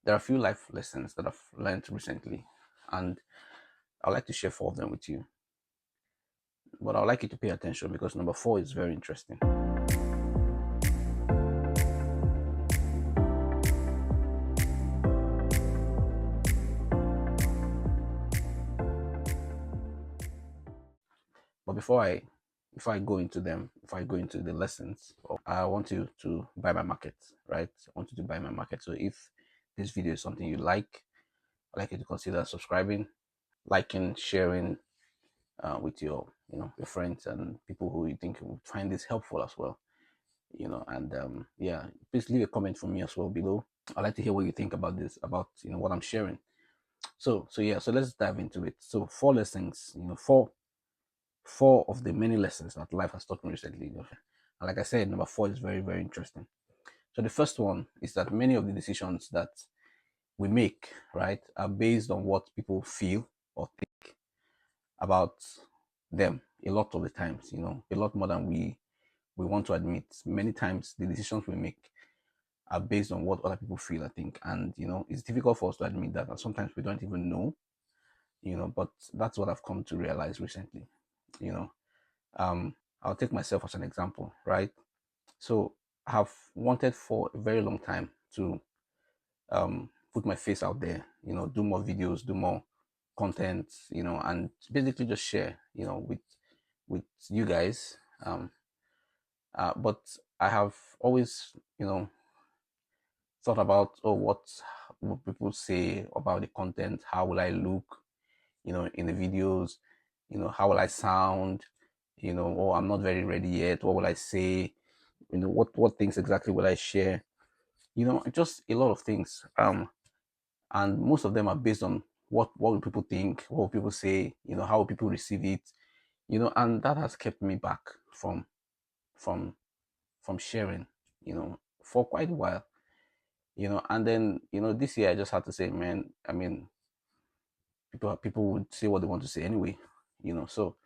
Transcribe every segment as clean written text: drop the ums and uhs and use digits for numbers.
There are a few life lessons that I've learned recently, and I'd like to share four of them with you. But I'd like you to pay attention because number four is very interesting. But before I go into them, if I go into the lessons, I want you to buy my market, right? I want you to buy my market. So if this video is something you like, I'd like you to consider subscribing, liking, sharing with your friends and people who you think will find this helpful as well. And yeah, please leave a comment for me as well below. I'd like to hear what you think about this, about what I'm sharing. So let's dive into it. So four lessons, four of the many lessons that life has taught me recently. And like I said, number four is very, very interesting. So the first one is that many of the decisions that we make, right, are based on what people feel or think about them a lot of the times, a lot more than we want to admit. Many times the decisions we make are based on what other people feel, I think. And it's difficult for us to admit that. And sometimes we don't even know, but that's what I've come to realize recently. You know, I'll take myself as an example, right? So I've wanted for a very long time to put my face out there, do more videos, do more content, and basically just share, with you guys. But I have always, thought about, oh, what will people say about the content? How will I look, in the videos? How will I sound? Oh, I'm not very ready yet. What will I say? What things exactly will I share? Just a lot of things. And most of them are based on what will people think, what will people say, how will people receive it, and that has kept me back from from sharing, for quite a while. And then this year I just had to say, man, I mean, people would say what they want to say anyway, so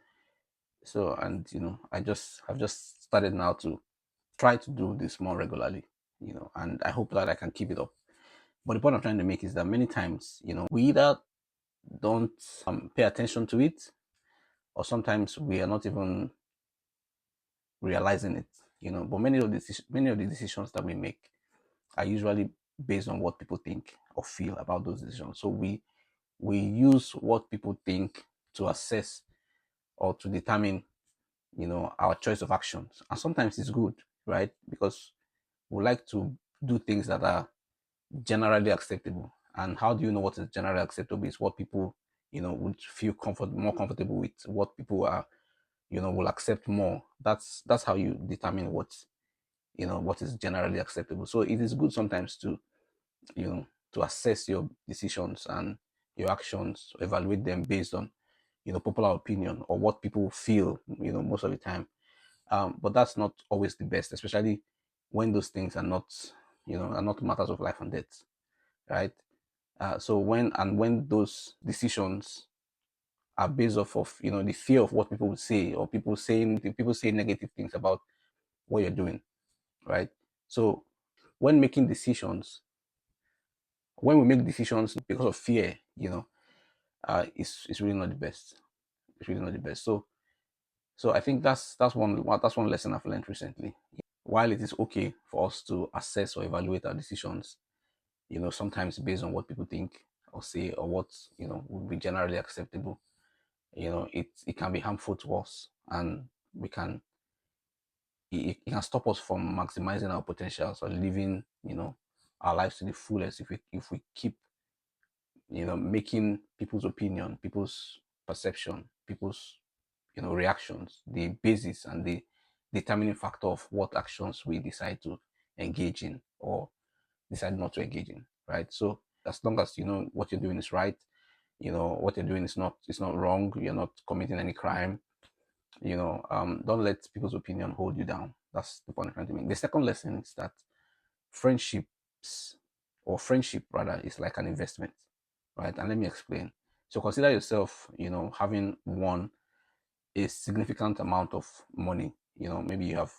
and I've just started now to try to do this more regularly, and I hope that I can keep it up. But the point I'm trying to make is that many times, we either don't pay attention to it, or sometimes we are not even realizing it, but many of the decisions that we make are usually based on what people think or feel about those decisions. So we use what people think to assess or to determine, our choice of actions. And sometimes it's good, right? Because we like to do things that are generally acceptable. And how do you know what is generally acceptable? Is what people, would feel more comfortable with, what people are, will accept more. That's how you determine what is generally acceptable. So it is good sometimes to, to assess your decisions and your actions, evaluate them based on, popular opinion or what people feel, most of the time. But that's not always the best, especially when those things are not matters of life and death, right? So when those decisions are based off of, the fear of what people would say, or people say negative things about what you're doing, right? So when making decisions, when we make decisions because of fear, it's really not the best. It's really not the best. So I think that's one lesson I've learned recently. While it is okay for us to assess or evaluate our decisions, sometimes based on what people think or say, or what would be generally acceptable, it can be harmful to us, and we can it can stop us from maximizing our potentials or living, our lives to the fullest if we keep, making people's opinion, people's perception, people's, reactions the basis and the determining factor of what actions we decide to engage in or decide not to engage in, right? So as long as you know what you're doing is right, what you're doing is not wrong, you're not committing any crime, don't let people's opinion hold you down. That's the point I'm trying to make. The second lesson is that friendships, or friendship rather, is like an investment, right? And let me explain. So consider yourself, having won a significant amount of money. Maybe you have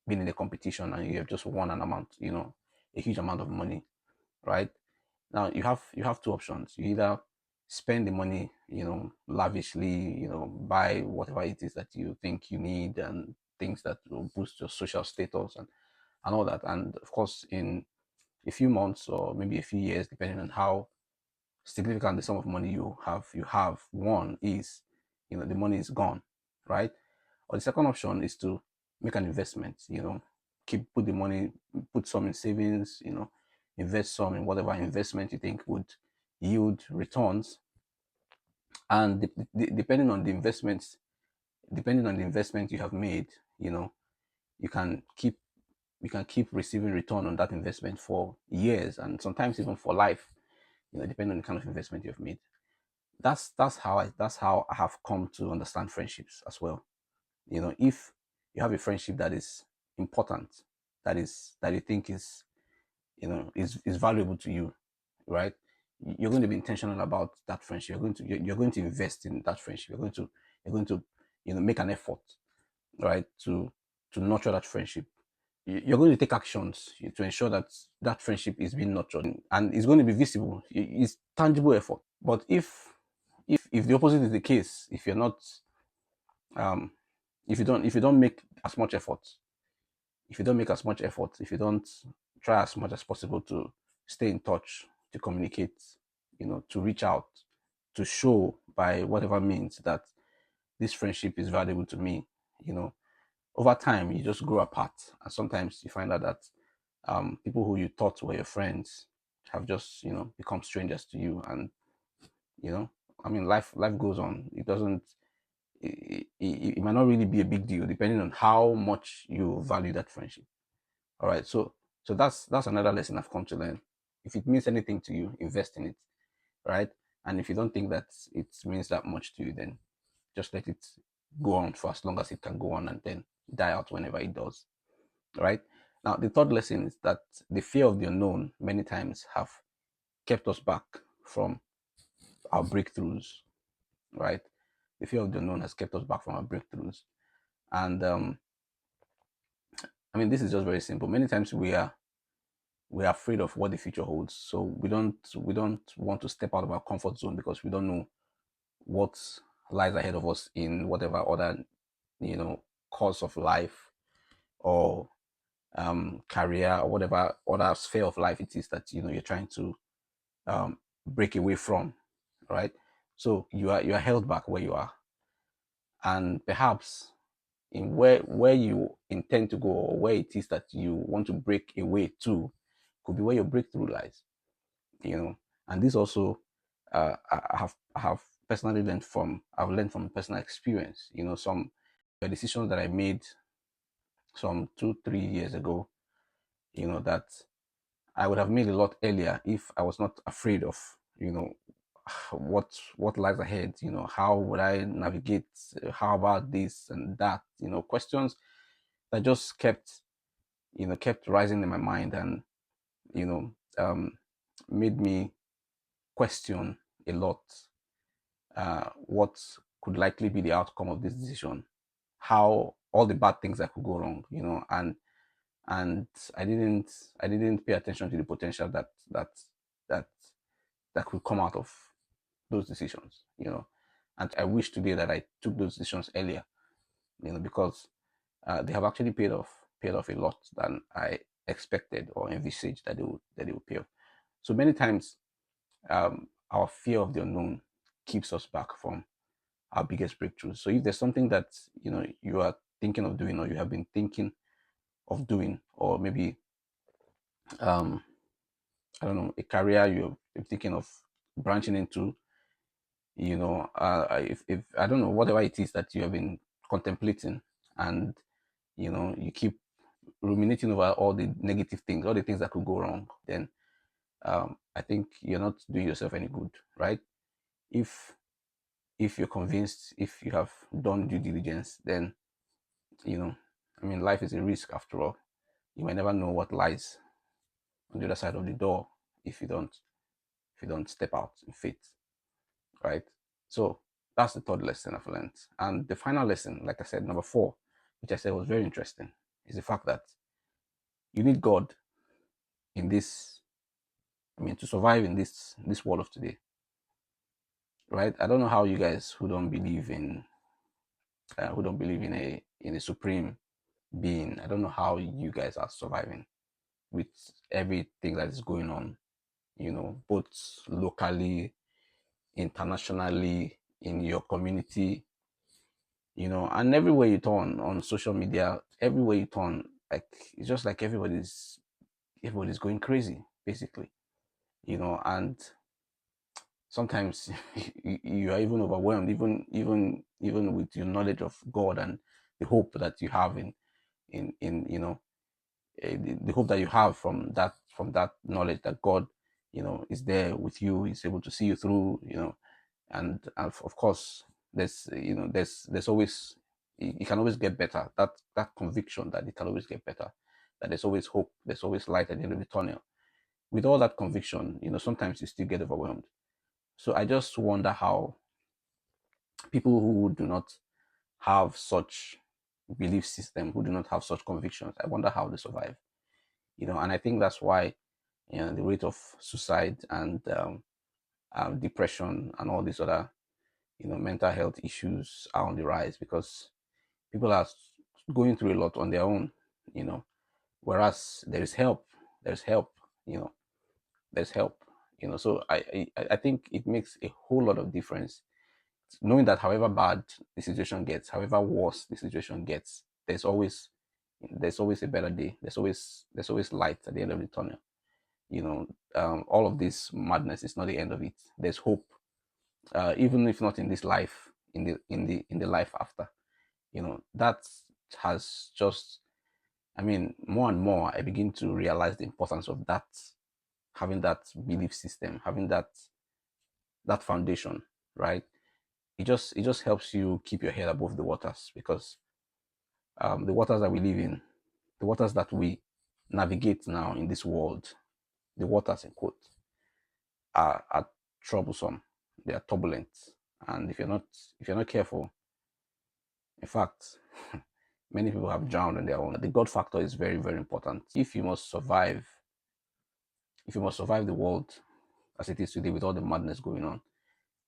been in a competition and you have just won an amount, a huge amount of money, right? Now you have two options. You either spend the money, lavishly, buy whatever it is that you think you need and things that will boost your social status and all that. And of course, in a few months or maybe a few years, depending on how significant the sum of money you have won is, the money is gone, right? Or the second option is to make an investment, put the money, put some in savings, invest some in whatever investment you think would yield returns. And depending on the investment you have made, you know, you can keep receiving return on that investment for years and sometimes even for life, depending on the kind of investment you've made. That's how I have come to understand friendships as well. If you have a friendship that is important, that you think is valuable to you, right? You're going to be intentional about that friendship. You're going to invest in that friendship. You're going to make an effort, right, to nurture that friendship. You're going to take actions to ensure that that friendship is being nurtured, and it's going to be visible. It's tangible effort. But if the opposite is the case, if you're not um if you don't make as much effort, if you don't try as much as possible to stay in touch, to communicate, to reach out, to show by whatever means that this friendship is valuable to me, you know, over time you just grow apart, and sometimes you find out that people who you thought were your friends have just become strangers to you, and you know life goes on. It might not really be a big deal depending on how much you value that friendship. All right, so that's another lesson I've come to learn. If it means anything to you, invest in it, right? And if you don't think that it means that much to you, then just let it go on for as long as it can go on, and then die out whenever it does. Right? Now, the third lesson is that the fear of the unknown many times have kept us back from our breakthroughs. Right? The fear of the unknown has kept us back from our breakthroughs, and this is just very simple. Many times we're afraid of what the future holds, so we don't want to step out of our comfort zone because we don't know what lies ahead of us in whatever other course of life or career or whatever other sphere of life it is that you're trying to break away from, right? So you are held back where you are, and perhaps in where you intend to go, or where it is that you want to break away to, could be where your breakthrough lies. And this also I have personally learned from personal experience. Some decisions that I made some 2-3 years ago, that I would have made a lot earlier if I was not afraid of, what lies ahead. How would I navigate? How about this and that? Questions that just kept rising in my mind, and you know, um, made me question a lot what could likely be the outcome of this decision, how all the bad things that could go wrong, and I didn't pay attention to the potential that that could come out of those decisions, and I wish today that I took those decisions earlier, because they have actually paid off a lot than I expected or envisaged that they would pay off. So many times, our fear of the unknown keeps us back from our biggest breakthroughs. So if there's something that you are thinking of doing, or you have been thinking of doing, or maybe um, I don't know, a career you're thinking of branching into, if I don't know, whatever it is that you have been contemplating, and you keep ruminating over all the negative things, all the things that could go wrong, then I think you're not doing yourself any good, right? If you're convinced, if you have done due diligence, then life is a risk after all. You might never know what lies on the other side of the door if you don't step out in faith, right? So that's the third lesson I've learned. And the final lesson, like I said, number 4, which I said was very interesting, is the fact that you need God in this I mean, to survive in this world of today, right? I don't know how you guys who don't believe in a supreme being. I don't know how you guys are surviving with everything that is going on, both locally, internationally, in your community, and everywhere you turn on social media, everywhere you turn, like it's just like everybody's going crazy, basically, and sometimes you are even overwhelmed, even with your knowledge of God and the hope that you have in the hope that you have from that knowledge that God, is there with you, is able to see you through, and of course there's always, it can always get better. That conviction that it can always get better, that there's always hope, there's always light at the end of the tunnel. With all that conviction, sometimes you still get overwhelmed. So I just wonder how people who do not have such belief system, who do not have such convictions, I wonder how they survive. And I think that's why the rate of suicide and depression and all these other mental health issues are on the rise, because people are going through a lot on their own, you know whereas there's help, you know there's help. So I think it makes a whole lot of difference, knowing that however bad the situation gets, however worse the situation gets, there's always a better day, there's always light at the end of the tunnel. All of this madness is not the end of it. There's hope, even if not in this life, in the life after. That has just, I mean, more and more I begin to realize the importance of that, having that belief system, having that foundation, right? It just helps you keep your head above the waters, because the waters that we live in, the waters that we navigate now in this world, the waters in quote, are troublesome. They are turbulent, and if you're not careful, in fact, many people have drowned on their own. The God factor is very, very important. If you must survive the world as it is today with all the madness going on,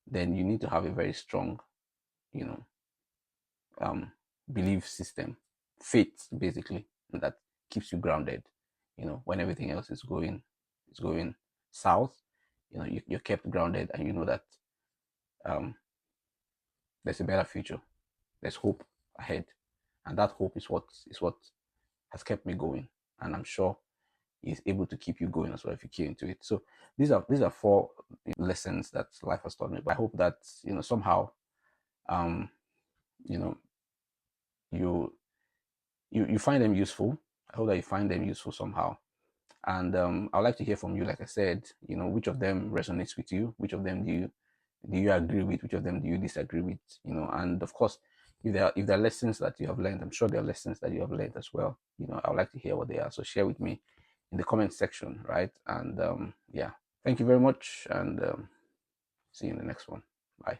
then you need to have a very strong, you know, um, belief system, faith, basically, that keeps you grounded. When everything else is going south, you're kept grounded, and you know that um, there's a better future. There's hope ahead, and that hope is what has kept me going, and I'm sure is able to keep you going as well if you key into it. So these are four lessons that life has taught me. But I hope that somehow um you know you you find them useful. I hope that you find them useful somehow. And I'd like to hear from you. Like I said, which of them resonates with you? Which of them do you agree with? Which of them do you disagree with? And of course, if there are lessons that you have learned, I'm sure there are lessons that you have learned as well. I would like to hear what they are. So share with me in the comment section, right? And yeah, thank you very much, and see you in the next one. Bye.